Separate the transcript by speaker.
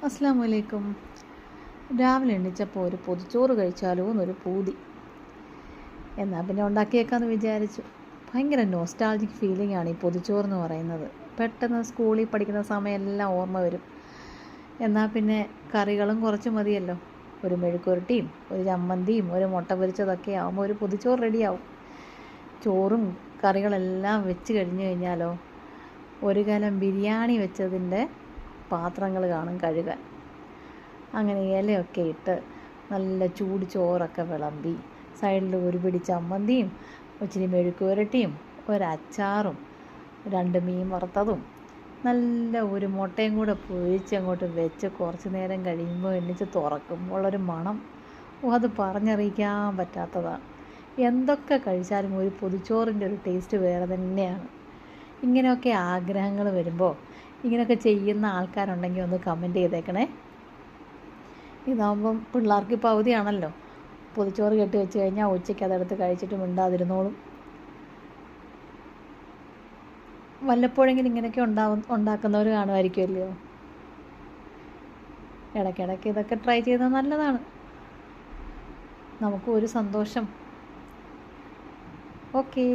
Speaker 1: അസ്സാം വലൈക്കും. രാവിലെ എണ്ണിച്ചപ്പോൾ ഒരു പൊതിച്ചോറ് കഴിച്ചാലോ എന്നൊരു പൂതി. എന്നാൽ പിന്നെ ഉണ്ടാക്കിയേക്കാമെന്ന് വിചാരിച്ചു. ഭയങ്കര നോസ്റ്റാൾജിക് ഫീലിംഗ് ആണ് ഈ പൊതിച്ചോറ് എന്ന് പറയുന്നത്. പെട്ടെന്ന് സ്കൂളിൽ പഠിക്കുന്ന സമയമെല്ലാം ഓർമ്മ വരും. എന്നാൽ പിന്നെ കറികളും കുറച്ച് മതിയല്ലോ. ഒരു മെഴുക്കുരട്ടിയും ഒരു ചമ്മന്തിയും ഒരു മുട്ട പൊരിച്ചതൊക്കെ ആകുമ്പോൾ ഒരു പൊതിച്ചോറ് റെഡിയാവും. ചോറും കറികളെല്ലാം വെച്ച് കഴിഞ്ഞ് കഴിഞ്ഞാലോ ഒരു കലം ബിരിയാണി വെച്ചതിൻ്റെ പാത്രങ്ങൾ കാണും കഴുകാൻ. അങ്ങനെ ഇലയൊക്കെ ഇട്ട് നല്ല ചൂട് ചോറൊക്കെ വിളമ്പി സൈഡിൽ ഒരു പിടി ചമ്മന്തിയും ഇച്ചിരി മെഴുക്കുവരട്ടിയും ഒരച്ചാറും 2 മീൻ വറുത്തതും നല്ല ഒരു മുട്ടയും കൂടെ പൊരിച്ചങ്ങോട്ട് വെച്ച് കുറച്ച് നേരം കഴിയുമ്പോൾ എണ്ണിച്ച് തുറക്കുമ്പോഴുള്ളൊരു മണം അത് പറഞ്ഞറിയിക്കാൻ പറ്റാത്തതാണ്. എന്തൊക്കെ കഴിച്ചാലും ഒരു പൊതിച്ചോറിൻ്റെ ഒരു ടേസ്റ്റ് വേറെ തന്നെയാണ്. ഇങ്ങനെയൊക്കെ ആഗ്രഹങ്ങൾ വരുമ്പോൾ ഇങ്ങനെയൊക്കെ ചെയ്യുന്ന ആൾക്കാരുണ്ടെങ്കിൽ ഒന്ന് കമൻറ്റ് ചെയ്തേക്കണേ. ഇതാകുമ്പം പിള്ളേർക്ക് ഇപ്പോൾ അവധിയാണല്ലോ. പൊതിച്ചോറ് കെട്ടി വെച്ച് കഴിഞ്ഞാൽ ഉച്ചയ്ക്ക് അതെടുത്ത് കഴിച്ചിട്ട് മിണ്ടാതിരുന്നോളും. വല്ലപ്പോഴെങ്കിലും ഇങ്ങനെയൊക്കെ ഉണ്ടാക്കുന്നവർ കാണുമായിരിക്കുമല്ലോ. ഇടയ്ക്കിടയ്ക്ക് ഇതൊക്കെ ട്രൈ ചെയ്താൽ നല്ലതാണ്. നമുക്കും ഒരു സന്തോഷം. ഓക്കേ.